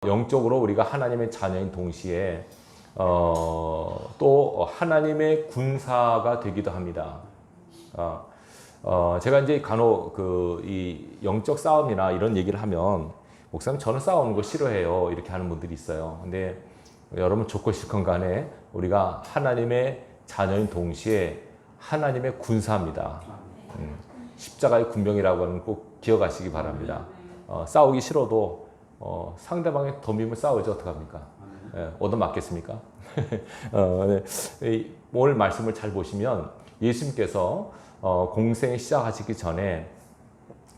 영적으로 우리가 하나님의 자녀인 동시에 또 하나님의 군사가 되기도 합니다. 제가 이제 간혹 이 영적 싸움이나 이런 얘기를 하면 목사님 저는 싸우는 거 싫어해요 이렇게 하는 분들이 있어요. 근데 여러분 좋건 싫건 간에 우리가 하나님의 자녀인 동시에 하나님의 군사입니다. 십자가의 군병이라고 하는 거 꼭 기억하시기 바랍니다. 싸우기 싫어도 상대방의 덤비면 싸우죠. 어떡합니까? 얻어맞겠습니까? 오늘 말씀을 잘 보시면 예수님께서 공생을 시작하시기 전에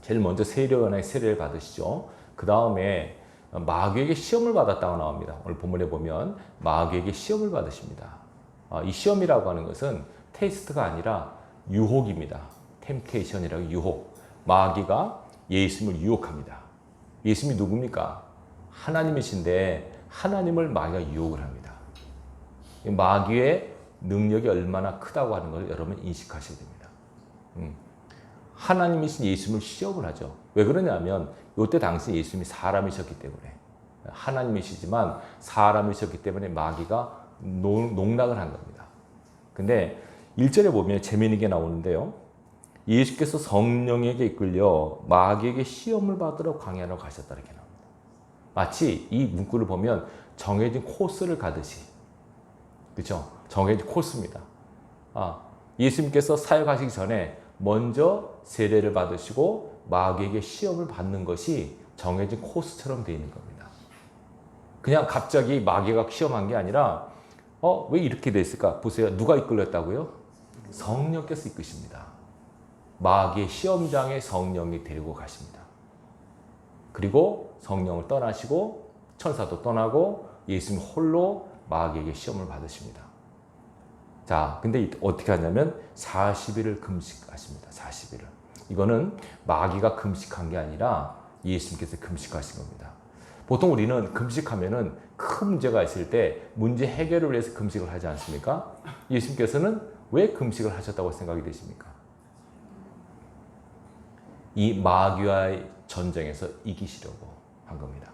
제일 먼저 세례요한의 세례를 받으시죠. 그 다음에 마귀에게 시험을 받았다고 나옵니다. 오늘 본문에 보면 마귀에게 시험을 받으십니다. 이 시험이라고 하는 것은 테스트가 아니라 유혹입니다. 템테이션이라고 유혹. 마귀가 예수님을 유혹합니다. 예수님이 누굽니까? 하나님이신데 하나님을 마귀가 유혹을 합니다. 마귀의 능력이 얼마나 크다고 하는 걸 여러분 인식하셔야 됩니다. 하나님이신 예수님을 시험을 하죠. 왜 그러냐면 이때 당시 예수님이 사람이셨기 때문에 하나님이시지만 사람이셨기 때문에 마귀가 농락을 한 겁니다. 근데 1절에 보면 재미있는 게 나오는데요. 예수께서 성령에게 이끌려 마귀에게 시험을 받으러 광야로 가셨다 이렇게 나옵니다. 마치 이 문구를 보면 정해진 코스를 가듯이, 그렇죠? 정해진 코스입니다. 예수님께서 사역하시기 전에 먼저 세례를 받으시고 마귀에게 시험을 받는 것이 정해진 코스처럼 되어 있는 겁니다. 그냥 갑자기 마귀가 시험한 게 아니라 왜 이렇게 됐을까? 보세요. 누가 이끌렸다고요? 성령께서 이끄십니다. 마귀의 시험장에 성령이 데리고 가십니다. 그리고 성령을 떠나시고 천사도 떠나고 예수님 홀로 마귀에게 시험을 받으십니다. 자, 근데 어떻게 하냐면 40일을 금식하십니다. 40일을. 이거는 마귀가 금식한 게 아니라 예수님께서 금식하신 겁니다. 보통 우리는 금식하면은 큰 문제가 있을 때 문제 해결을 위해서 금식을 하지 않습니까? 예수님께서는 왜 금식을 하셨다고 생각이 되십니까? 이 마귀와의 전쟁에서 이기시려고 한 겁니다.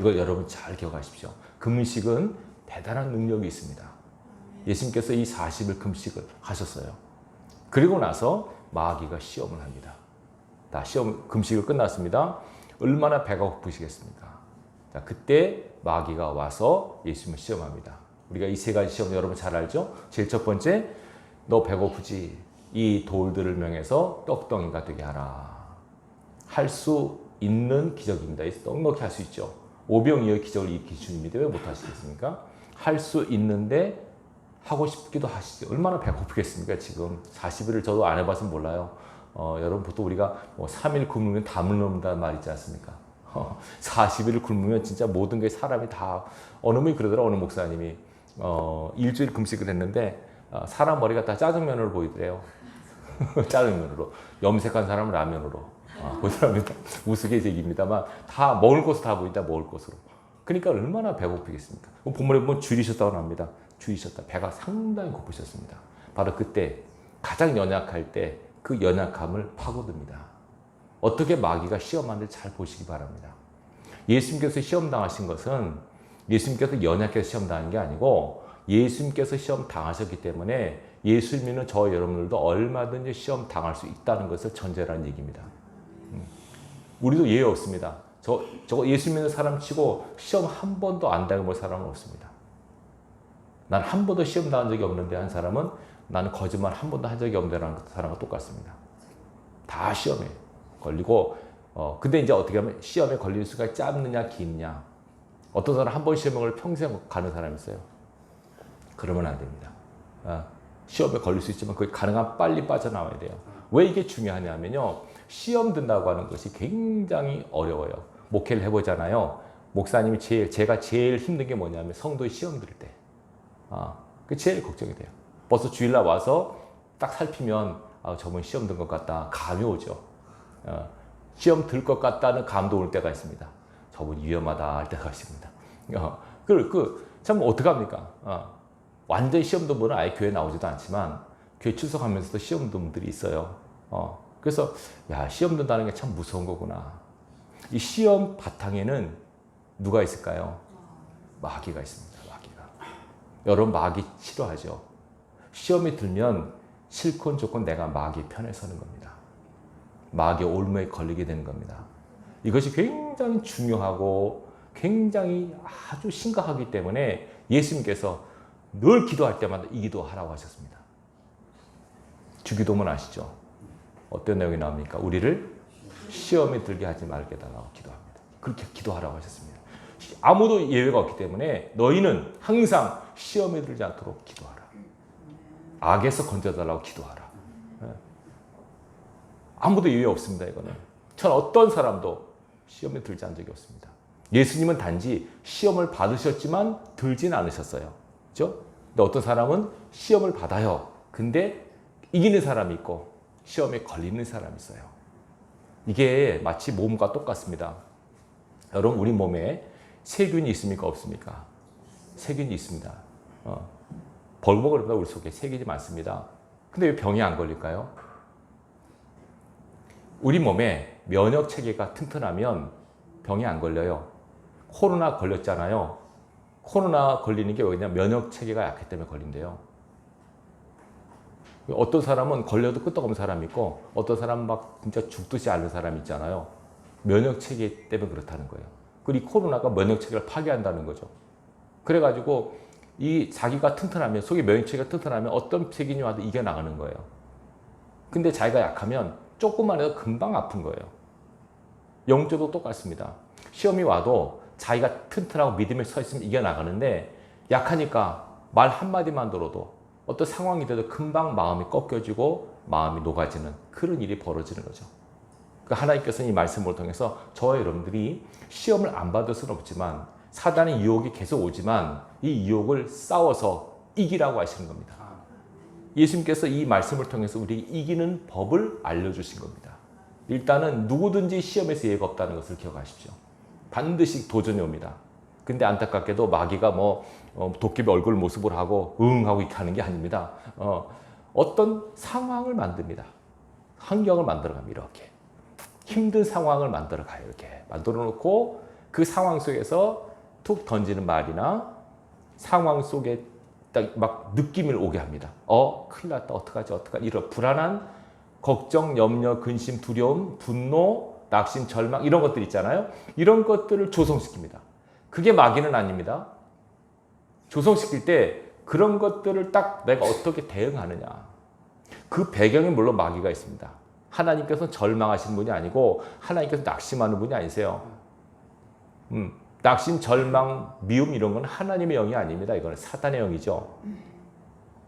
이걸 여러분 잘 기억하십시오. 금식은 대단한 능력이 있습니다. 예수님께서 이 40일 금식을 하셨어요. 그리고 나서 마귀가 시험을 합니다. 다 금식을 끝났습니다. 얼마나 배가 고프시겠습니까? 자, 그때 마귀가 와서 예수님을 시험합니다. 우리가 이 세 가지 시험 여러분 잘 알죠? 제일 첫 번째, 너 배고프지? 이 돌들을 명해서 떡덩이가 되게 하라. 할 수 있는 기적입니다. 넉넉히 할 수 있죠. 오병이어의 기적을 일으키신 주님인데 왜 못하시겠습니까? 할 수 있는데 하고 싶기도 하시죠. 얼마나 배고프겠습니까? 지금 40일을 저도 안 해봐서 몰라요. 여러분 보통 우리가 3일 굶으면 담을 넘는다는 말 있지 않습니까? 40일을 굶으면 진짜 모든 게 사람이 다 어느 분이 그러더라. 어느 목사님이 일주일 금식을 했는데 사람 머리가 다 짜장면으로 보이더래요. 짜장면으로. 염색한 사람은 라면으로. 그 사람이 우스갯얘기입니다만 다 먹을 것을 다 보인다. 먹을 것으로. 그러니까 얼마나 배고프겠습니까? 본문에 보면 줄이셨다고 합니다. 줄이셨다. 배가 상당히 고프셨습니다. 바로 그때 가장 연약할 때 그 연약함을 파고듭니다. 어떻게 마귀가 시험하는지 잘 보시기 바랍니다. 예수님께서 시험 당하신 것은 예수님께서 연약해서 시험 당한 게 아니고 예수님께서 시험 당하셨기 때문에 예수 믿는 저 여러분들도 얼마든지 시험 당할 수 있다는 것을 전제라는 얘기입니다. 우리도 예외 없습니다. 저 예수 믿는 사람 치고 시험 한 번도 안 당해볼 사람은 없습니다. 난 한 번도 시험 당한 적이 없는데 한 사람은 나는 거짓말 한 번도 한 적이 없는데라는 사람과 똑같습니다. 다 시험에 걸리고 근데 이제 어떻게 하면 시험에 걸릴 수가 짧느냐 기느냐. 어떤 사람 한 번 시험을 평생 가는 사람이 있어요. 그러면 안 됩니다. 시험에 걸릴 수 있지만 그게 가능한 빨리 빠져나와야 돼요. 왜 이게 중요하냐면요. 시험 든다고 하는 것이 굉장히 어려워요. 목회를 해보잖아요. 목사님이 제가 제일 힘든 게 뭐냐면 성도의 시험 들 때. 그게 제일 걱정이 돼요. 벌써 주일날 와서 딱 살피면 저분 시험 든 것 같다. 감이 오죠. 시험 들 것 같다는 감도 올 때가 있습니다. 저분 위험하다 할 때가 있습니다. 참 어떡합니까? 완전히 시험 든 분은 아예 교회 나오지도 않지만 교회 출석하면서도 시험 든 분들이 있어요. 그래서 시험 든다는 게 참 무서운 거구나. 이 시험 바탕에는 누가 있을까요? 마귀가 있습니다. 마귀가. 여러분 마귀 싫어하죠? 시험에 들면 싫건 좋건 내가 마귀 편에 서는 겁니다. 마귀 올무에 걸리게 되는 겁니다. 이것이 굉장히 중요하고 굉장히 아주 심각하기 때문에 예수님께서 늘 기도할 때마다 이 기도하라고 하셨습니다. 주기도문 아시죠? 어떤 내용이 나옵니까? 우리를 시험에 들게 하지 말게 달라고 기도합니다. 그렇게 기도하라고 하셨습니다. 아무도 예외가 없기 때문에 너희는 항상 시험에 들지 않도록 기도하라. 악에서 건져달라고 기도하라. 아무도 예외 없습니다. 이거는. 전 어떤 사람도 시험에 들지 않은 적이 없습니다. 예수님은 단지 시험을 받으셨지만 들진 않으셨어요. 그렇죠? 근데 어떤 사람은 시험을 받아요. 근데 이기는 사람이 있고 시험에 걸리는 사람이 있어요. 이게 마치 몸과 똑같습니다. 여러분 우리 몸에 세균이 있습니까? 없습니까? 세균이 있습니다. 벌벅거립니다. 우리 속에 세균이 많습니다. 근데 왜 병이 안 걸릴까요? 우리 몸에 면역 체계가 튼튼하면 병이 안 걸려요. 코로나 걸렸잖아요. 코로나 걸리는 게 왜냐면 면역 체계가 약하기 때문에 걸린대요. 어떤 사람은 걸려도 끄떡없는 사람이 있고 어떤 사람은 막 진짜 죽듯이 앓는 사람이 있잖아요. 면역 체계 때문에 그렇다는 거예요. 그리고 이 코로나가 면역 체계를 파괴한다는 거죠. 그래가지고 이 자기가 튼튼하면 속에 면역 체계가 튼튼하면 어떤 세균이 와도 이겨나가는 거예요. 근데 자기가 약하면 조금만 해도 금방 아픈 거예요. 영적도 똑같습니다. 시험이 와도 자기가 튼튼하고 믿음에 서 있으면 이겨나가는데 약하니까 말 한마디만 들어도 어떤 상황이 돼도 금방 마음이 꺾여지고 마음이 녹아지는 그런 일이 벌어지는 거죠. 그러니까 하나님께서는 이 말씀을 통해서 저와 여러분들이 시험을 안 받을 수는 없지만 사단의 유혹이 계속 오지만 이 유혹을 싸워서 이기라고 하시는 겁니다. 예수님께서 이 말씀을 통해서 우리에게 이기는 법을 알려주신 겁니다. 일단은 누구든지 시험에서 예외가 없다는 것을 기억하십시오. 반드시 도전이 옵니다. 근데 안타깝게도 마귀가 도깨비 얼굴 모습을 하고 응 하고 이렇게 하는 게 아닙니다. 어떤 상황을 만듭니다. 환경을 만들어갑니다. 이렇게 힘든 상황을 만들어가요. 이렇게 만들어 놓고 그 상황 속에서 툭 던지는 말이나 상황 속에 딱 막 느낌을 오게 합니다. 큰일 났다. 어떡하지? 이런 불안한 걱정, 염려, 근심, 두려움, 분노, 낙심, 절망 이런 것들 있잖아요. 이런 것들을 조성시킵니다. 그게 마귀는 아닙니다. 조성시킬 때 그런 것들을 딱 내가 어떻게 대응하느냐. 그 배경에 물론 마귀가 있습니다. 하나님께서는 절망하시는 분이 아니고 하나님께서 낙심하는 분이 아니세요. 낙심, 절망, 미움 이런 건 하나님의 영이 아닙니다. 이거는 사단의 영이죠.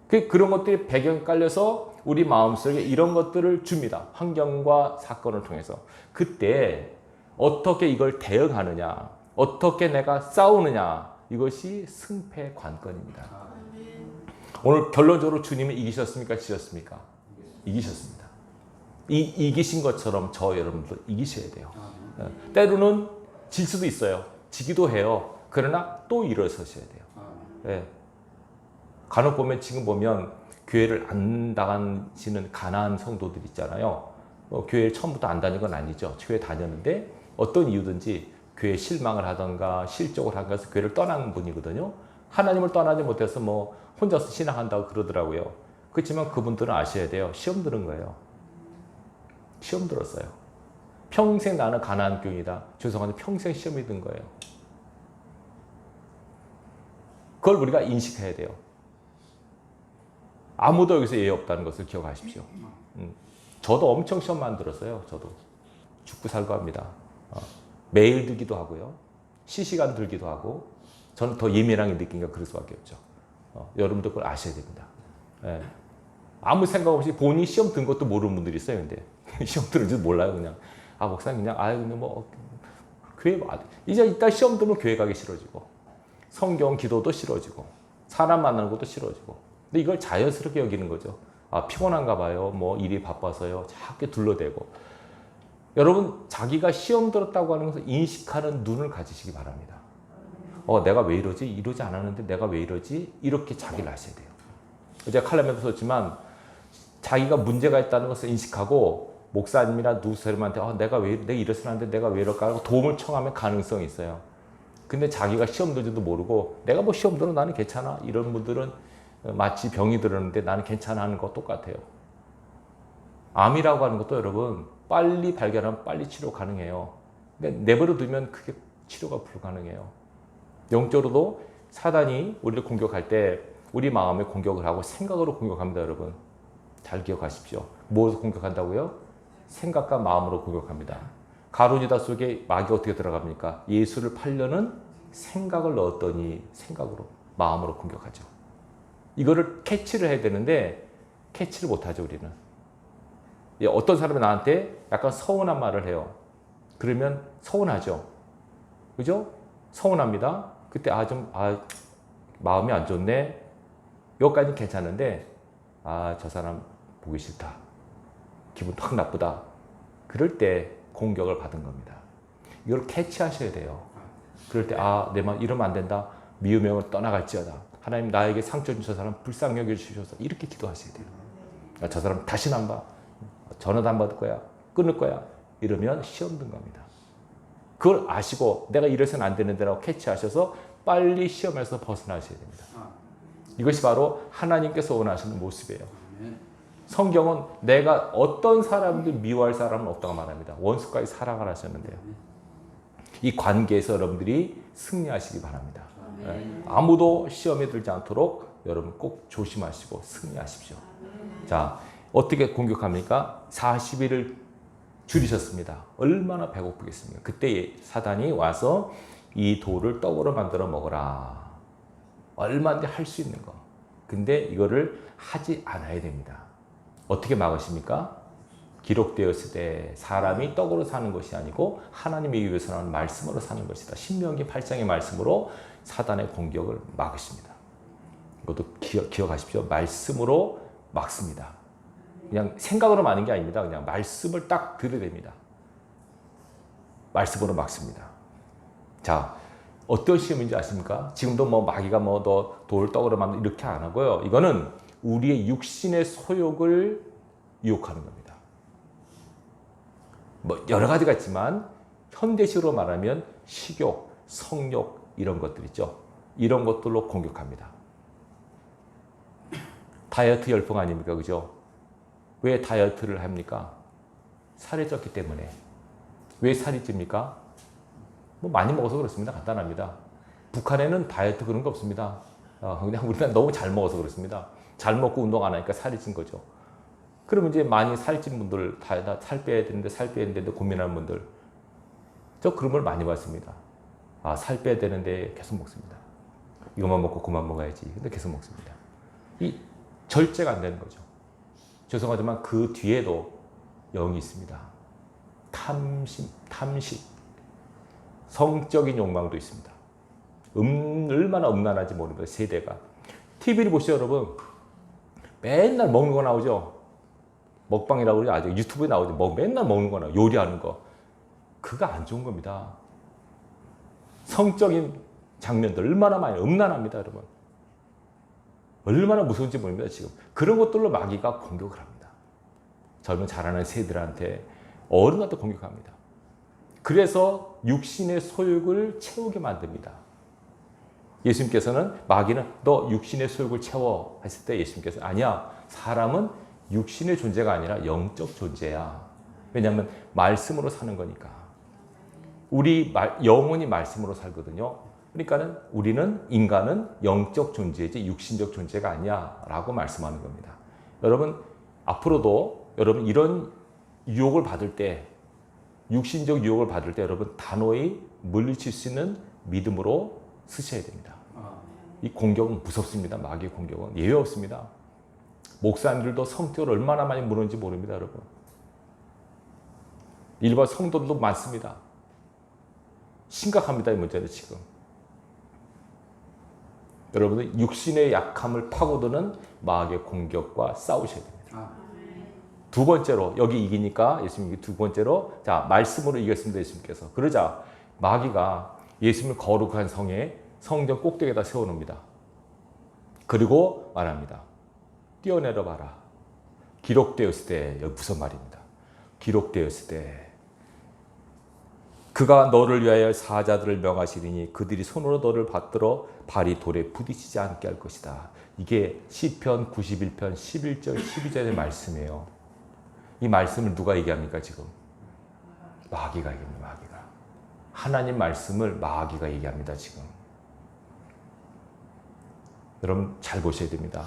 그런 것들이 배경에 깔려서 우리 마음속에 이런 것들을 줍니다. 환경과 사건을 통해서. 그때 어떻게 이걸 대응하느냐, 어떻게 내가 싸우느냐, 이것이 승패의 관건입니다. 오늘 결론적으로 주님은 이기셨습니까? 지셨습니까? 이기셨습니다. 이기신 것처럼 저 여러분도 이기셔야 돼요. 때로는 질 수도 있어요. 지기도 해요. 그러나 또 일어서셔야 돼요. 네. 간혹 보면 지금 보면 교회를 안 나가시는 가난한 성도들 있잖아요. 교회를 처음부터 안 다닌 건 아니죠. 교회 다녔는데 어떤 이유든지 교회에 실망을 하던가 실족을 하던가 해서 교회를 떠난 분이거든요. 하나님을 떠나지 못해서 혼자서 신앙한다고 그러더라고요. 그렇지만 그분들은 아셔야 돼요. 시험 들은 거예요. 시험 들었어요. 평생 나는 가난한 교인이다. 죄송한데 평생 시험이 든 거예요. 그걸 우리가 인식해야 돼요. 아무도 여기서 예외 없다는 것을 기억하십시오. 저도 엄청 시험 만들었어요. 저도 죽고 살고 합니다. 매일 들기도 하고요. 실시간 들기도 하고 저는 더 예민하게 느끼니까 그럴 수밖에 없죠. 여러분도 그걸 아셔야 됩니다. 예. 아무 생각 없이 본인이 시험 든 것도 모르는 분들이 있어요. 근데 시험 들은지도 몰라요. 그냥 목사님 그냥 근데 교회 이제 이따 시험 들면 교회 가기 싫어지고 성경 기도도 싫어지고 사람 만나는 것도 싫어지고. 근데 이걸 자연스럽게 여기는 거죠. 피곤한가 봐요. 일이 바빠서요. 자꾸 둘러대고. 여러분 자기가 시험 들었다고 하는 것을 인식하는 눈을 가지시기 바랍니다. 내가 왜 이러지? 이러지 않았는데 내가 왜 이러지? 이렇게 자기를 아셔야 돼요. 제가 칼럼에도 썼지만 자기가 문제가 있다는 것을 인식하고 목사님이나 누구 사람한테 내가 이래서는 안 돼, 내가 왜 이럴까 하고 도움을 청하면 가능성이 있어요. 근데 자기가 시험 들지도 모르고 내가 뭐 시험 들어 나는 괜찮아, 이런 분들은 마치 병이 들었는데 나는 괜찮아 하는 거 똑같아요. 암이라고 하는 것도 여러분 빨리 발견하면 빨리 치료 가능해요. 근데 내버려 두면 그게 치료가 불가능해요. 영적으로도 사단이 우리를 공격할 때 우리 마음에 공격을 하고 생각으로 공격합니다. 여러분 잘 기억하십시오. 무엇을 공격한다고요? 생각과 마음으로 공격합니다. 가룟유다 속에 마귀가 어떻게 들어갑니까? 예수를 팔려는 생각을 넣었더니 생각으로, 마음으로 공격하죠. 이거를 캐치를 해야 되는데 캐치를 못하죠. 우리는. 어떤 사람이 나한테 약간 서운한 말을 해요. 그러면 서운하죠. 그죠? 서운합니다. 그때 마음이 안 좋네. 여기까지는 괜찮은데 저 사람 보기 싫다. 기분 확 나쁘다. 그럴 때 공격을 받은 겁니다. 이걸 캐치하셔야 돼요. 그럴 때 내 말 이러면 안 된다. 미우명을 떠나갈지어다. 하나님 나에게 상처 준 저 사람 불쌍히 여겨주셔서 이렇게 기도하셔야 돼요. 저 사람 다시는 안 봐. 전화도 안 받을 거야. 끊을 거야. 이러면 시험 든 겁니다. 그걸 아시고 내가 이래서는 안 되는데라고 캐치하셔서 빨리 시험에서 벗어나셔야 됩니다. 이것이 바로 하나님께서 원하시는 모습이에요. 성경은 내가 어떤 사람들 미워할 사람은 없다고 말합니다. 원수까지 사랑을 하셨는데요. 이 관계에서 여러분들이 승리하시기 바랍니다. 아무도 시험에 들지 않도록 여러분 꼭 조심하시고 승리하십시오. 자, 어떻게 공격합니까? 40일을 줄이셨습니다. 얼마나 배고프겠습니까? 그때 사단이 와서 이 돌을 떡으로 만들어 먹어라. 얼마든지 할 수 있는 거. 근데 이거를 하지 않아야 됩니다. 어떻게 막으십니까? 기록되었을 때 사람이 떡으로 사는 것이 아니고 하나님의 위해서는 말씀으로 사는 것이다. 신명기 8장의 말씀으로 사단의 공격을 막으십니다. 이것도 기억하십시오. 말씀으로 막습니다. 그냥 생각으로 막는 게 아닙니다. 그냥 말씀을 딱 들이댑니다. 말씀으로 막습니다. 자, 어떤 시험인지 아십니까? 지금도 마귀가 너 돌 떡으로 만들 이렇게 안 하고요. 이거는 우리의 육신의 소욕을 유혹하는 겁니다. 여러 가지가 있지만 현대식으로 말하면 식욕, 성욕 이런 것들 있죠. 이런 것들로 공격합니다. 다이어트 열풍 아닙니까? 그죠? 왜 다이어트를 합니까? 살이 쪘기 때문에. 왜 살이 찝니까? 많이 먹어서 그렇습니다. 간단합니다. 북한에는 다이어트 그런 거 없습니다. 그냥 우리가 너무 잘 먹어서 그렇습니다. 잘 먹고 운동 안 하니까 살이 찐 거죠. 그러면 이제 많이 살찐 분들, 살 빼야 되는데 고민하는 분들, 저 그런 걸 많이 봤습니다. 살 빼야 되는데 계속 먹습니다. 이것만 먹고 그만 먹어야지. 근데 계속 먹습니다. 이 절제가 안 되는 거죠. 죄송하지만 그 뒤에도 영이 있습니다. 탐식, 성적인 욕망도 있습니다. 얼마나 음란한지 모릅니다. 세대가. TV를 보시죠, 여러분. 맨날 먹는 거 나오죠. 먹방이라고 그러죠. 아직 유튜브에 나오죠. 맨날 먹는 거 나와요. 요리하는 거. 그거 안 좋은 겁니다. 성적인 장면들 얼마나 많이 음란합니다, 여러분. 얼마나 무서운지 모릅니다, 지금. 그런 것들로 마귀가 공격을 합니다. 젊은 자라는 세대들한테 어른한테 공격합니다. 그래서 육신의 소욕을 채우게 만듭니다. 예수님께서는 마귀는 너 육신의 소욕을 채워 했을 때 예수님께서 아니야. 사람은 육신의 존재가 아니라 영적 존재야. 왜냐하면 말씀으로 사는 거니까. 우리 영혼이 말씀으로 살거든요. 그러니까는 우리는 인간은 영적 존재지 육신적 존재가 아니야 라고 말씀하는 겁니다. 여러분 앞으로도 여러분 이런 유혹을 받을 때 육신적 유혹을 받을 때 여러분 단호히 물리칠 수 있는 믿음으로 쓰셔야 됩니다. 이 공격은 무섭습니다. 마귀의 공격은 예외 없습니다. 목사님들도 성격을 얼마나 많이 무너는지 모릅니다. 여러분 일반 성도들도 많습니다. 심각합니다. 이 문제는 지금. 여러분은 육신의 약함을 파고드는 마귀의 공격과 싸우셔야 됩니다. 두 번째로 여기 이기니까 예수님이 두 번째로 자 말씀으로 이겼습니다. 예수님께서. 그러자 마귀가 예수님을 거룩한 성에 성전 꼭대기에다 세워놓습니다. 그리고 말합니다. 뛰어내려 봐라. 기록되었을 때 여기 무슨 말입니다. 기록되었을 때 그가 너를 위하여 사자들을 명하시리니 그들이 손으로 너를 받들어 발이 돌에 부딪히지 않게 할 것이다. 이게 시편 91편 11절 12절의 말씀이에요. 이 말씀을 누가 얘기합니까 지금? 마귀가 얘기합니다. 마귀가. 하나님 말씀을 마귀가 얘기합니다 지금. 여러분 잘 보셔야 됩니다.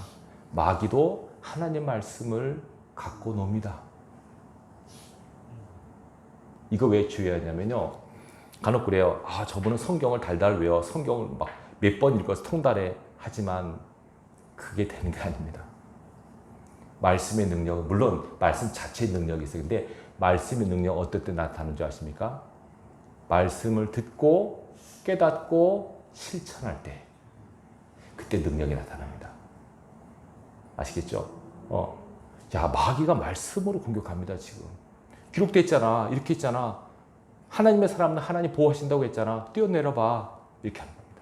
마귀도 하나님 말씀을 갖고 놉니다. 이거 왜 주의하냐면요. 간혹 그래요. 아, 저분은 성경을 달달 외워. 성경을 막 몇 번 읽어서 통달해. 하지만 그게 되는 게 아닙니다. 말씀의 능력은, 물론 말씀 자체의 능력이 있어요. 근데 말씀의 능력 어떨 때 나타나는 줄 아십니까? 말씀을 듣고 깨닫고 실천할 때. 그때 능력이 나타납니다. 아시겠죠? 야, 마귀가 말씀으로 공격합니다, 지금. 기록되어 있잖아. 이렇게 있잖아. 하나님의 사람은 하나님 보호하신다고 했잖아. 뛰어내려봐. 이렇게 하는 겁니다.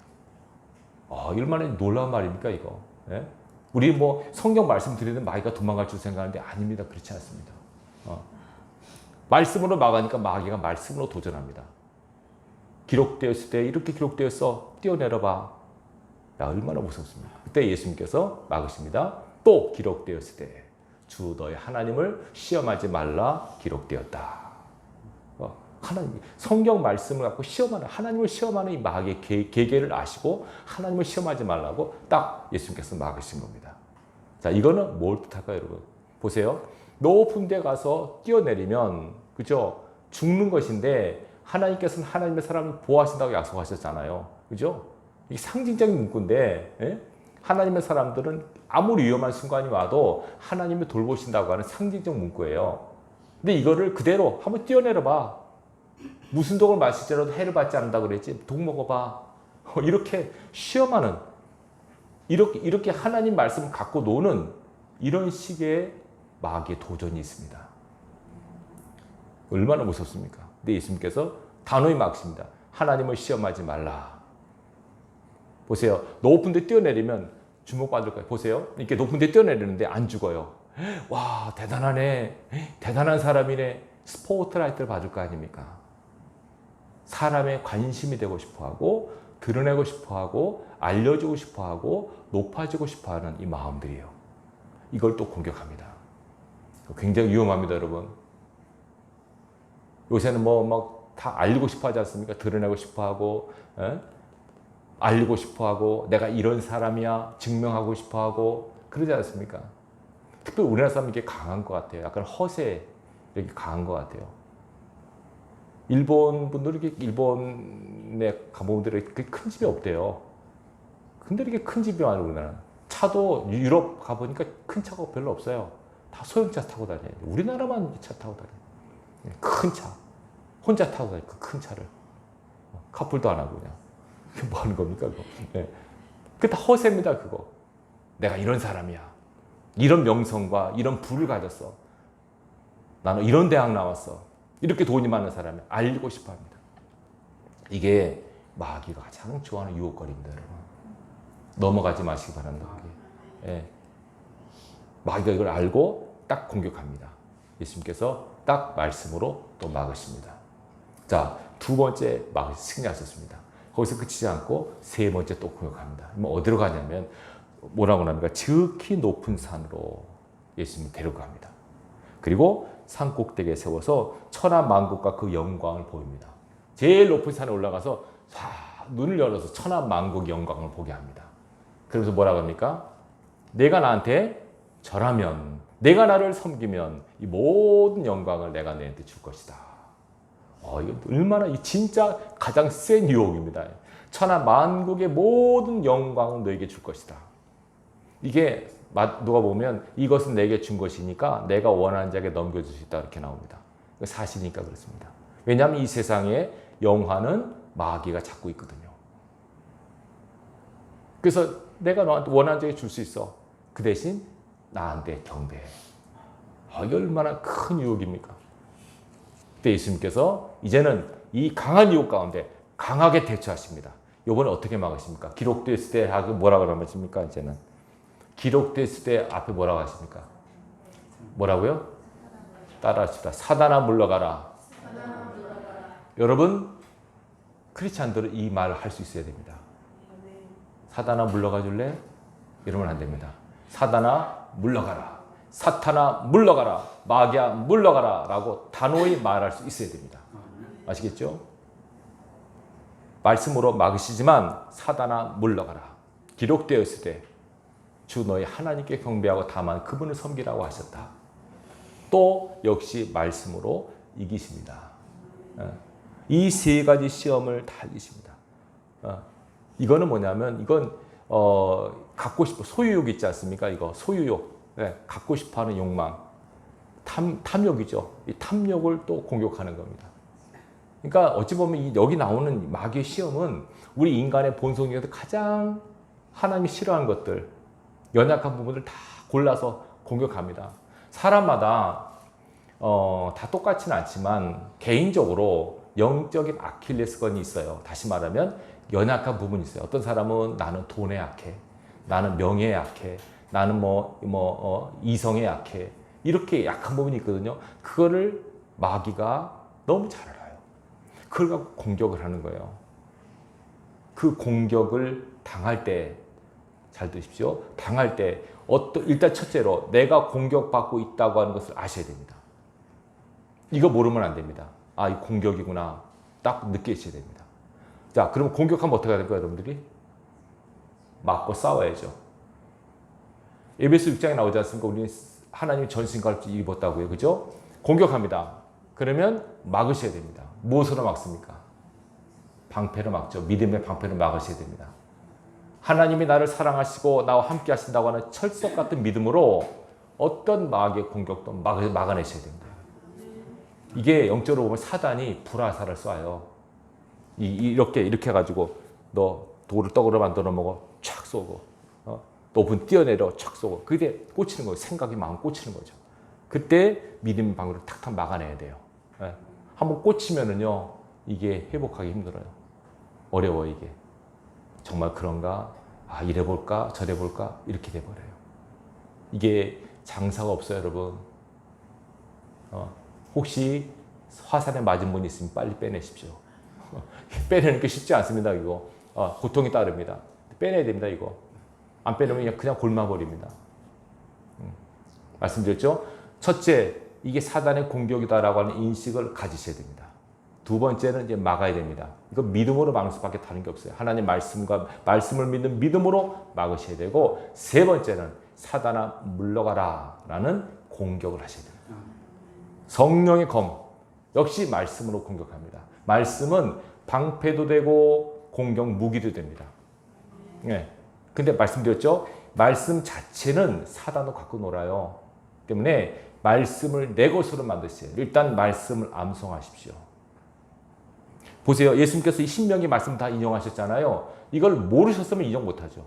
얼마나 놀라운 말입니까, 이거. 예? 우리 뭐 성경 말씀 드리는 마귀가 도망갈 줄 생각하는데 아닙니다. 그렇지 않습니다. 말씀으로 막으니까 마귀가 말씀으로 도전합니다. 기록되었을 때 이렇게 기록되었어. 뛰어내려봐. 야, 얼마나 무섭습니까? 그때 예수님께서 막으십니다. 또 기록되었을 때 주 너의 하나님을 시험하지 말라 기록되었다. 하나님, 성경 말씀을 갖고 시험하는, 하나님을 시험하는 이 마귀의 계계를 아시고 하나님을 시험하지 말라고 딱 예수님께서 막으신 겁니다. 자, 이거는 뭘 뜻할까요, 여러분? 보세요. 높은 데 가서 뛰어내리면, 그죠? 죽는 것인데 하나님께서는 하나님의 사람을 보호하신다고 약속하셨잖아요. 그죠? 이게 상징적인 문구인데, 예? 하나님의 사람들은 아무리 위험한 순간이 와도 하나님이 돌보신다고 하는 상징적 문구예요. 근데 이거를 그대로 한번 뛰어내려봐. 무슨 독을 마실지라도 해를 받지 않는다고 그랬지. 독 먹어봐. 이렇게 시험하는, 이렇게 하나님 말씀을 갖고 노는 이런 식의 마귀의 도전이 있습니다. 얼마나 무섭습니까? 근데 예수님께서 단호히 막으십니다. 하나님을 시험하지 말라. 보세요. 높은 데 뛰어내리면 주목받을 거예요. 보세요. 이렇게 높은 데 뛰어내리는데 안 죽어요. 와, 대단하네. 대단한 사람이네. 스포트라이트를 받을 거 아닙니까? 사람의 관심이 되고 싶어하고 드러내고 싶어하고 알려주고 싶어하고 높아지고 싶어하는 이 마음들이에요. 이걸 또 공격합니다. 굉장히 위험합니다, 여러분. 요새는 뭐 막 다 알리고 싶어하지 않습니까? 드러내고 싶어하고, 알리고 싶어하고, 내가 이런 사람이야 증명하고 싶어하고 그러지 않습니까? 특별히 우리나라 사람이 이게 강한 것 같아요. 약간 허세 이렇게 강한 것 같아요. 일본 분들이 이렇게 일본에 가보분들이 큰 집이 없대요. 근데 이렇게 큰 집이 많아요, 우리나라. 차도 유럽 가보니까 큰 차가 별로 없어요. 다 소형차 타고 다녀요. 우리나라만 차 타고 다녀요. 큰 차. 혼자 타고 다녀요. 그 큰 차를. 카풀도 안 하고 그냥. 뭐 하는 겁니까, 그거? 네. 그게 다 허세입니다, 그거. 내가 이런 사람이야. 이런 명성과 이런 부를 가졌어. 나는 이런 대학 나왔어. 이렇게 돈이 많은 사람이 알리고 싶어 합니다. 이게 마귀가 가장 좋아하는 유혹거리입니다, 여러분. 넘어가지 마시기 바랍니다. 예. 마귀가 이걸 알고 딱 공격합니다. 예수님께서 딱 말씀으로 또 막으십니다. 자, 두 번째 승리하셨습니다. 거기서 그치지 않고 세 번째 또 공격합니다. 어디로 가냐면 뭐라고 합니까? 지극히 높은 산으로 예수님을 데려갑니다. 그리고 산 꼭대기에 세워서 천하 만국과 그 영광을 보입니다. 제일 높은 산에 올라가서 눈을 열어서 천하 만국 영광을 보게 합니다. 그래서 뭐라고 합니까? 내가 나한테 절하면, 내가 나를 섬기면 이 모든 영광을 내가 너한테 줄 것이다. 이거 얼마나 진짜 가장 센 유혹입니다. 천하 만국의 모든 영광을 너에게 줄 것이다. 이게 누가 보면 이것은 내게 준 것이니까 내가 원하는 자에게 넘겨줄 수 있다 이렇게 나옵니다. 사실이니까 그렇습니다. 왜냐하면 이 세상에 영화는 마귀가 잡고 있거든요. 그래서 내가 너한테 원하는 자에게 줄 수 있어. 그 대신 나한테 경배해. 이게 얼마나 큰 유혹입니까? 그때 예수님께서 이제는 이 강한 유혹 가운데 강하게 대처하십니다. 이번에 어떻게 막으십니까? 기록됐을 때 뭐라고 하십니까? 이제는 기록됐을 때 앞에 뭐라고 하십니까? 뭐라고요? 따라합시다. 사단아 물러가라. 여러분 크리스찬들은 이 말을 할 수 있어야 됩니다. 사단아 물러가 줄래? 이러면 안 됩니다. 사단아 물러가라. 사탄아 물러가라. 마귀야 물러가라 라고 단호히 말할 수 있어야 됩니다. 아시겠죠? 말씀으로 막으시지만 사단아 물러가라. 기록되어 있을 때 주 너희 하나님께 경배하고 다만 그분을 섬기라고 하셨다. 또 역시 말씀으로 이기십니다. 이 세 가지 시험을 다 이기십니다. 이거는 뭐냐면 이건 갖고 싶어 소유욕 있지 않습니까? 이거 소유욕, 갖고 싶어하는 욕망, 탐욕이죠. 이 탐욕을 또 공격하는 겁니다. 그러니까 어찌 보면 여기 나오는 마귀의 시험은 우리 인간의 본성 중에서 가장 하나님이 싫어하는 것들, 연약한 부분을 다 골라서 공격합니다. 사람마다 다 똑같지는 않지만 개인적으로 영적인 아킬레스건이 있어요. 다시 말하면 연약한 부분이 있어요. 어떤 사람은 나는 돈에 약해, 나는 명예에 약해, 나는 이성에 약해, 이렇게 약한 부분이 있거든요. 그거를 마귀가 너무 잘 알아요. 그걸 갖고 공격을 하는 거예요. 그 공격을 당할 때, 잘 드십시오. 당할 때 일단 첫째로 내가 공격받고 있다고 하는 것을 아셔야 됩니다. 이거 모르면 안 됩니다. 아, 이 공격이구나. 딱 느끼셔야 됩니다. 자, 그럼 공격하면 어떻게 해야 될까요, 여러분들이? 맞고 싸워야죠. 에베소 6장에 나오지 않습니까? 우리는 하나님 전신갑주 입었다고요. 그죠? 공격합니다. 그러면 막으셔야 됩니다. 무엇으로 막습니까? 방패로 막죠. 믿음의 방패로 막으셔야 됩니다. 하나님이 나를 사랑하시고 나와 함께 하신다고 하는 철석 같은 믿음으로 어떤 마귀의 공격도 막아내셔야 됩니다. 이게 영적으로 보면 사단이 불화살을 쏴요. 이렇게 해가지고 너 돌을 떡으로 만들어 먹어 촥 쏘고 높은 뛰어내려 촥 쏘고 그게 꽂히는 거예요. 생각이 마음 꽂히는 거죠. 그때 믿음의 방으로 탁탁 막아내야 돼요. 한번 꽂히면은요 이게 회복하기 힘들어요. 어려워 이게. 정말 그런가? 아, 이래 볼까? 저래 볼까? 이렇게 돼버려요. 이게 장사가 없어요, 여러분. 혹시 화살에 맞은 분이 있으면 빨리 빼내십시오. 빼내는 게 쉽지 않습니다, 이거. 고통이 따릅니다. 빼내야 됩니다, 이거. 안 빼내면 그냥 곪아버립니다. 말씀드렸죠? 첫째, 이게 사단의 공격이다라고 하는 인식을 가지셔야 됩니다. 두 번째는 이제 막아야 됩니다. 이거 믿음으로 막을 수밖에 다른 게 없어요. 하나님 말씀을 믿는 믿음으로 막으셔야 되고, 세 번째는 사단아 물러가라 라는 공격을 하셔야 됩니다. 성령의 검, 역시 말씀으로 공격합니다. 말씀은 방패도 되고 공격 무기도 됩니다. 근데 말씀드렸죠? 말씀 자체는 사단도 갖고 놀아요. 때문에 말씀을 내 것으로 만드세요. 일단 말씀을 암송하십시오. 보세요. 예수님께서 이 신명기 말씀 다 인용하셨잖아요. 이걸 모르셨으면 인용 못하죠.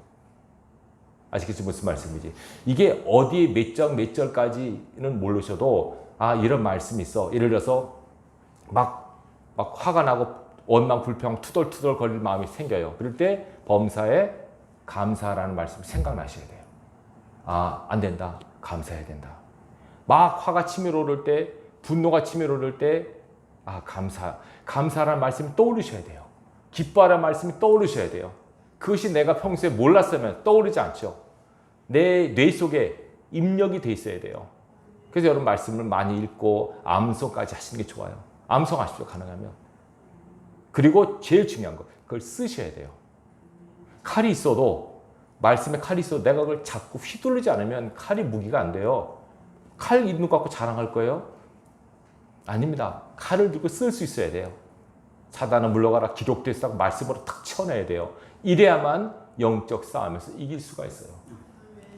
아시겠죠? 무슨 말씀이지? 이게 어디에 몇 절까지는 모르셔도 아 이런 말씀이 있어. 예를 들어서 막 화가 나고 원망 불평 투덜투덜 거릴 마음이 생겨요. 그럴 때 범사에 감사라는 말씀이 생각나셔야 돼요. 아, 안 된다. 감사해야 된다. 막 화가 치밀어 오를 때, 분노가 치밀어 오를 때, 아, 감사라는 말씀이 떠오르셔야 돼요. 기뻐하라는 말씀이 떠오르셔야 돼요. 그것이 내가 평소에 몰랐으면 떠오르지 않죠. 내 뇌 속에 입력이 돼 있어야 돼요. 그래서 여러분 말씀을 많이 읽고 암송까지 하시는 게 좋아요. 암송하십시오, 가능하면. 그리고 제일 중요한 거, 그걸 쓰셔야 돼요. 칼이 있어도, 말씀에 칼이 있어도 내가 그걸 자꾸 휘두르지 않으면 칼이 무기가 안 돼요. 칼 있는 거 갖고 자랑할 거예요? 아닙니다. 칼을 들고 쓸 수 있어야 돼요. 사단은 물러가라 기록되어 있다고 말씀으로 탁 쳐내야 돼요. 이래야만 영적 싸움에서 이길 수가 있어요.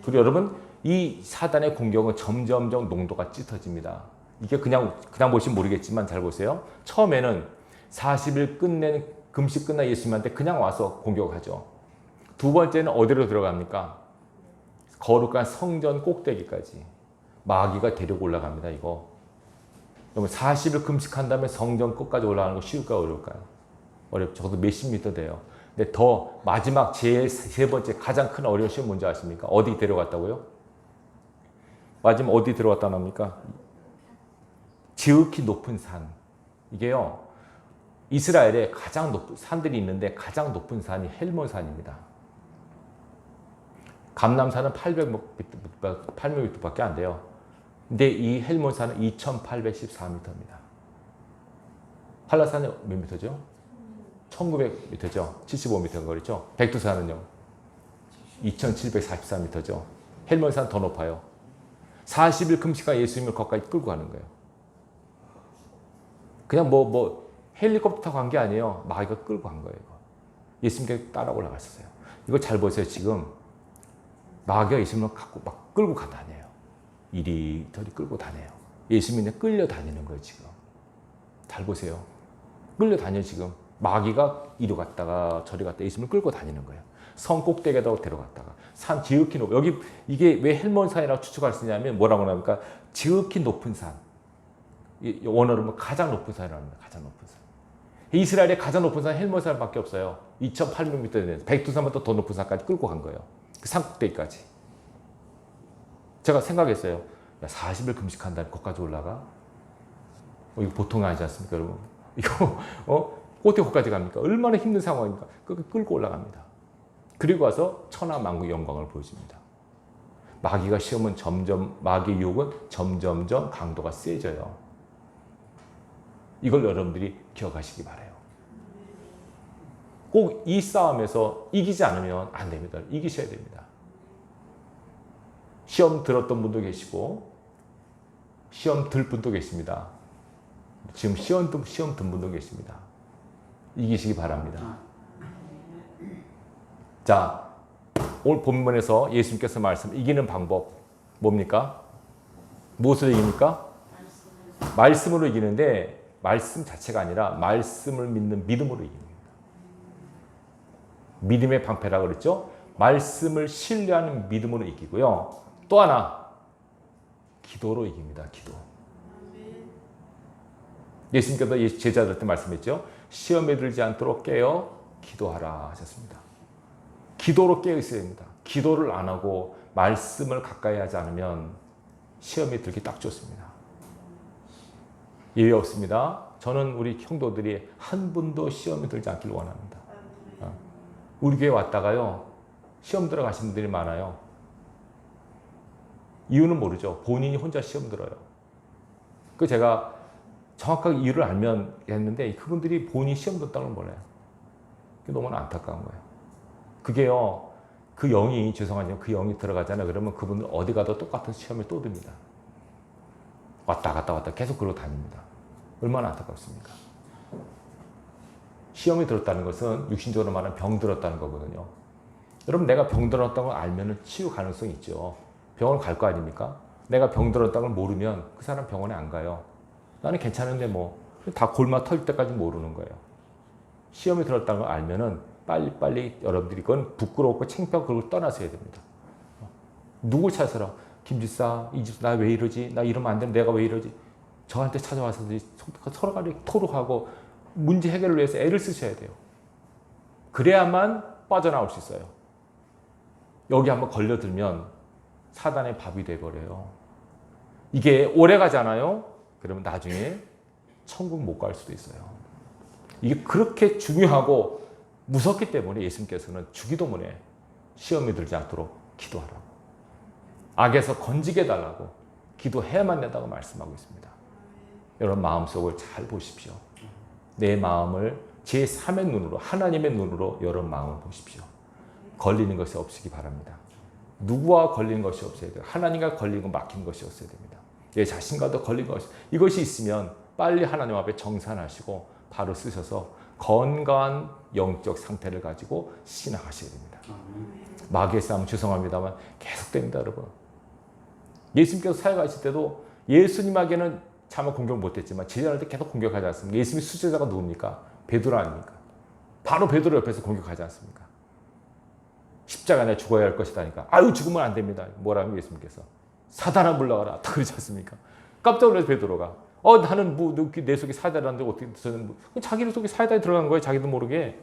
그리고 여러분 이 사단의 공격은 점점점 농도가 짙어집니다. 이게 그냥 보시면 모르겠지만 잘 보세요. 처음에는 40일 끝낸 금식 끝난 예수님한테 그냥 와서 공격하죠. 두 번째는 어디로 들어갑니까? 거룩한 성전 꼭대기까지 마귀가 데리고 올라갑니다. 이거. 그러면 40일 금식한 다음에 성전 끝까지 올라가는 거 쉬울까요? 어려울까요? 어렵죠. 저도 몇십 미터 돼요. 근데 더 마지막 제일 세 번째 가장 큰 어려운 시험 뭔지 아십니까? 어디 데려갔다고요? 마지막 어디 들어갔다 납니까? 지극히 높은 산. 이게요, 이스라엘에 가장 높은 산들이 있는데 가장 높은 산이 헬몬산입니다. 감람산은 800m밖에 안 돼요. 근데 이 헬몬산은 2814m입니다. 한라산은 몇 미터죠? 1900m죠. 75m 거리죠. 백두산은요? 2744m죠. 헬몬산 더 높아요. 40일 금식한 예수님을 거기까지 끌고 가는 거예요. 그냥 헬리콥터 타고 간 게 아니에요. 마귀가 끌고 간 거예요. 예수님께 따라 올라갔었어요. 이거 잘 보세요. 지금 마귀가 예수님을 갖고 막 끌고 다녀요. 이리저리 끌고 다녀요. 예수님이 끌려 다니는 거예요. 지금 잘 보세요. 끌려 다녀요. 지금 마귀가 이리 갔다가 저리 갔다 예수님을 끌고 다니는 거예요. 성 꼭대기에다 데려갔다가 산 지극히 높은, 여기 이게 왜 헬몬산이라고 추측할 수 있냐면 뭐라고 합니까? 지극히 높은 산. 원어로 가장 높은 산이라고 합니다. 가장 높은 산. 이스라엘의 가장 높은 산 헬몬산밖에 없어요. 2,800m 되는 백두산보다 더 높은 산까지 끌고 간 거예요. 그 산 꼭대기까지. 제가 생각했어요. 야, 40일 금식한다는 거기까지 올라가? 이거 보통이 아니지 않습니까, 여러분? 이거 어떻게 거기까지 갑니까? 얼마나 힘든 상황입니까? 끌고 올라갑니다. 그리고 와서 천하만국 영광을 보여줍니다. 마귀가 시험은 마귀의 유혹은 점점점 강도가 세져요. 이걸 여러분들이 기억하시기 바라요. 꼭 이 싸움에서 이기지 않으면 안 됩니다. 이기셔야 됩니다. 시험 들었던 분도 계시고 시험 들 분도 계십니다. 지금 시험 든 분도 계십니다. 이기시기 바랍니다. 자, 오늘 본문에서 예수님께서 이기는 방법 뭡니까? 무엇으로 이깁니까? 말씀으로 이기는데 말씀 자체가 아니라 말씀을 믿는 믿음으로 이깁니다. 믿음의 방패라고 그랬죠? 말씀을 신뢰하는 믿음으로 이기고요. 또 하나, 기도로 이깁니다. 기도. 예수님께서 제자들한테 말씀했죠. 시험에 들지 않도록 깨어 기도하라 하셨습니다. 기도로 깨어 있어야 됩니다. 기도를 안 하고 말씀을 가까이 하지 않으면 시험에 들기 딱 좋습니다. 예외 없습니다. 저는 우리 형도들이 한 분도 시험에 들지 않기를 원합니다. 우리 교회 왔다가요, 시험 들어가신 분들이 많아요. 이유는 모르죠. 본인이 혼자 시험 들어요. 그 제가 정확하게 이유를 알면 했는데 그분들이 본인이 시험 들었다는 걸 몰라요. 그게 너무나 안타까운 거예요. 그게요, 그 영이, 죄송하지만 그 영이 들어가잖아요. 그러면 그분들 어디 가도 똑같은 시험에 또 듭니다. 왔다 갔다 계속 그러고 다닙니다. 얼마나 안타깝습니까? 시험이 들었다는 것은 육신적으로 말하면 병 들었다는 거거든요. 여러분, 내가 병 들었다는 걸 알면 치유 가능성이 있죠. 병원 갈 거 아닙니까? 내가 병 들었다는 걸 모르면 그 사람 병원에 안 가요. 나는 괜찮은데 다 골마 터질 때까지 모르는 거예요. 시험이 들었다는 걸 알면은 빨리빨리 여러분들이 그건 부끄럽고 창피하고 그걸 떠나셔야 됩니다. 누굴 찾아라? 김집사, 이 집사, 나 왜 이러지? 나 이러면 안 되면 내가 왜 이러지? 저한테 찾아와서 서로 간에 토로하고 문제 해결을 위해서 애를 쓰셔야 돼요. 그래야만 빠져나올 수 있어요. 여기 한번 걸려들면 사단의 밥이 돼버려요. 이게 오래 가잖아요. 그러면 나중에 천국 못 갈 수도 있어요. 이게 그렇게 중요하고 무섭기 때문에 예수님께서는 주기도문에 시험에 들지 않도록 기도하라고, 악에서 건지게 해달라고 기도해야만 된다고 말씀하고 있습니다. 여러분 마음속을 잘 보십시오. 내 마음을 제3의 눈으로, 하나님의 눈으로 여러분 마음을 보십시오. 걸리는 것이 없으기 바랍니다. 누구와 걸리는 것이 없어야 돼요. 하나님과 걸리고 막힌 것이 없어야 됩니다. 내 자신과도 걸린 것이, 이것이 있으면 빨리 하나님 앞에 정산하시고 바로 쓰셔서 건강한 영적 상태를 가지고 신앙하셔야 됩니다. 마귀의 싸움 죄송합니다만 계속됩니다, 여러분. 예수님께서 사역하실 때도 예수님에게는 차마 공격 못했지만 제자들한테 계속 공격하지 않습니까? 예수님의 수제자가 누굽니까? 베드로 아닙니까? 바로 베드로 옆에서 공격하지 않습니까? 십자가 내 죽어야 할 것이다니까. 아유, 죽으면 안 됩니다. 뭐라고 예수님께서? 사단아 물러가라. 다 그러지 않습니까? 깜짝 놀라서 베드로가 나는 내 속에 사단인데 어떻게 자기 속에 사단이 들어간 거예요. 자기도 모르게.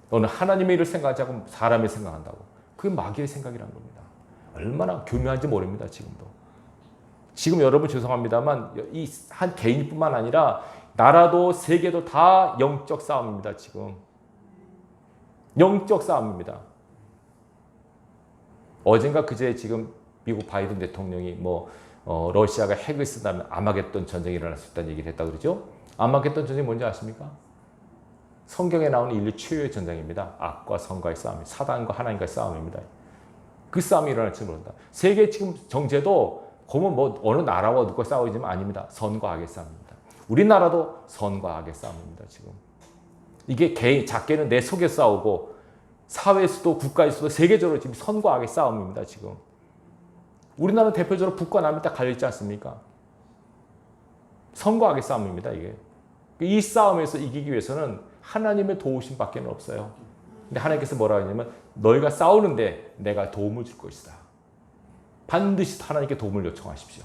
너는 하나님의 일을 생각하지 않고 사람의 생각한다고. 그게 마귀의 생각이라는 겁니다. 얼마나 교묘한지 모릅니다. 지금도 지금 여러분 죄송합니다만 이 한 개인뿐만 아니라 나라도 세계도 다 영적 싸움입니다. 지금 영적 싸움입니다. 어젠가 그제 지금 미국 바이든 대통령이 러시아가 핵을 쓴다면 아마겟돈 전쟁이 일어날 수 있다는 얘기를 했다 그러죠. 아마겟돈 전쟁이 뭔지 아십니까? 성경에 나오는 인류 최후의 전쟁입니다. 악과 선과의 싸움, 사단과 하나님과의 싸움입니다. 그 싸움이 일어날지 모른다. 세계 지금 정제도 보면 어느 나라와 누가 싸우지만 아닙니다. 선과 악의 싸움입니다. 우리나라도 선과 악의 싸움입니다. 지금 이게 작게는 내 속에 싸우고 사회에서도 국가에서도 세계적으로 지금 선과 악의 싸움입니다. 지금 우리나라는 대표적으로 북과 남이 딱 갈려있지 않습니까? 선과 악의 싸움입니다. 이게 이 싸움에서 이기기 위해서는 하나님의 도우심밖에 없어요. 근데 하나님께서 뭐라고 하냐면 너희가 싸우는데 내가 도움을 줄 것이다. 반드시 하나님께 도움을 요청하십시오.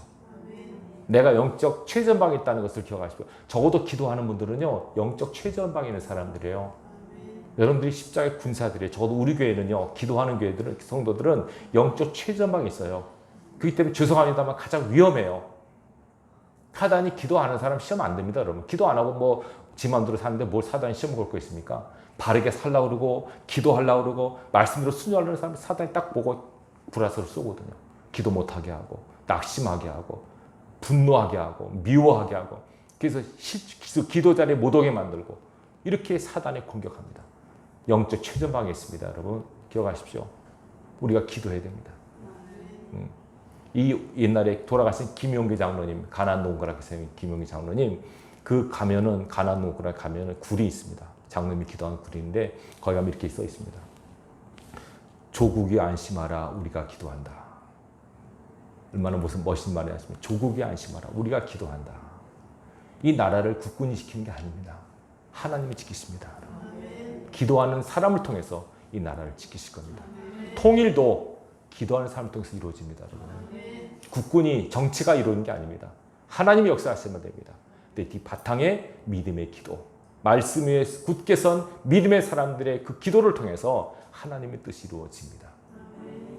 내가 영적 최전방에 있다는 것을 기억하십시오. 적어도 기도하는 분들은요, 영적 최전방에 있는 사람들이에요. 여러분들이 십자가의 군사들이에요. 적어도 우리 교회는요, 기도하는 교회들은, 성도들은 영적 최전방에 있어요. 그렇기 때문에 죄송합니다만 가장 위험해요. 사단이 기도하는 사람 시험 안 됩니다, 여러분. 기도 안 하고 지 마음대로 사는데 뭘 사단이 시험을 걸 거 있습니까? 바르게 살라고 그러고, 기도하려고 그러고, 말씀대로 순종하려는 사람 사단이 딱 보고 불화살을 쏘거든요. 기도 못하게 하고, 낙심하게 하고, 분노하게 하고, 미워하게 하고, 그래서 기도 자리에 못 오게 만들고, 이렇게 사단에 공격합니다. 영적 최전방에 있습니다, 여러분. 기억하십시오. 우리가 기도해야 됩니다. 이 옛날에 돌아가신 김용기 장로님, 가난농구라 계신 김용기 장로님, 그 가면은, 가난농구라 가면은 굴이 있습니다. 장로님이 기도하는 굴인데, 거기 가면 이렇게 써 있습니다. 조국이 안심하라, 우리가 기도한다. 얼마나 무슨 멋진 말이 하십니까? 조국이 안심하라, 우리가 기도한다. 이 나라를 국군이 지키는 게 아닙니다. 하나님이 지키십니다. 기도하는 사람을 통해서 이 나라를 지키실 겁니다. 통일도 기도하는 사람을 통해서 이루어집니다. 여러분. 국군이 정치가 이루어지는 게 아닙니다. 하나님이 역사하시면 됩니다. 근데 이 바탕에 믿음의 기도, 말씀 위에 굳게 선 믿음의 사람들의 그 기도를 통해서 하나님의 뜻이 이루어집니다.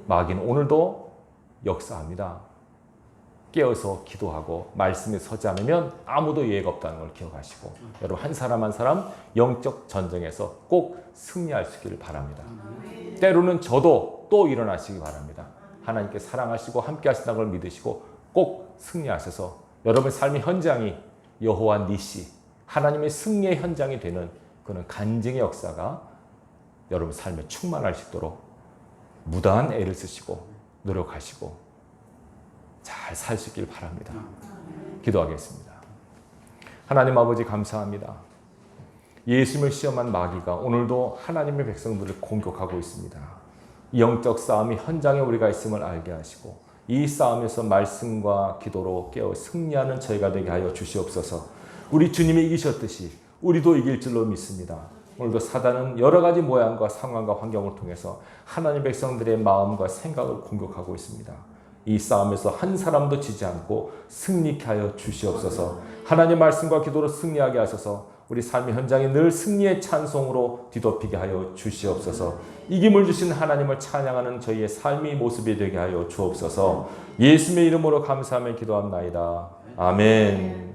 마귀는 오늘도 역사합니다. 깨어서 기도하고 말씀에 서지 않으면 아무도 예외가 없다는 걸 기억하시고, 여러분 한 사람 한 사람 영적 전쟁에서 꼭 승리할 수 있기를 바랍니다. 때로는 저도 또 일어나시기 바랍니다. 하나님께 사랑하시고 함께 하신다는 걸 믿으시고 꼭 승리하셔서 여러분의 삶의 현장이 여호와 니시, 하나님의 승리의 현장이 되는 그런 간증의 역사가 여러분 삶에 충만할 수 있도록 무다한 애를 쓰시고 노력하시고 잘 살 수 있길 바랍니다. 기도하겠습니다. 하나님 아버지 감사합니다. 예수님을 시험한 마귀가 오늘도 하나님의 백성들을 공격하고 있습니다. 영적 싸움이 현장에 우리가 있음을 알게 하시고 이 싸움에서 말씀과 기도로 깨어 승리하는 저희가 되게 하여 주시옵소서. 우리 주님이 이기셨듯이 우리도 이길 줄로 믿습니다. 오늘도 사단은 여러 가지 모양과 상황과 환경을 통해서 하나님 백성들의 마음과 생각을 공격하고 있습니다. 이 싸움에서 한 사람도 지지 않고 승리케 하여 주시옵소서. 하나님 말씀과 기도로 승리하게 하셔서 우리 삶의 현장에 늘 승리의 찬송으로 뒤덮이게 하여 주시옵소서. 이김을 주신 하나님을 찬양하는 저희의 삶의 모습이 되게 하여 주옵소서. 예수님의 이름으로 감사하며 기도합나이다. 아멘.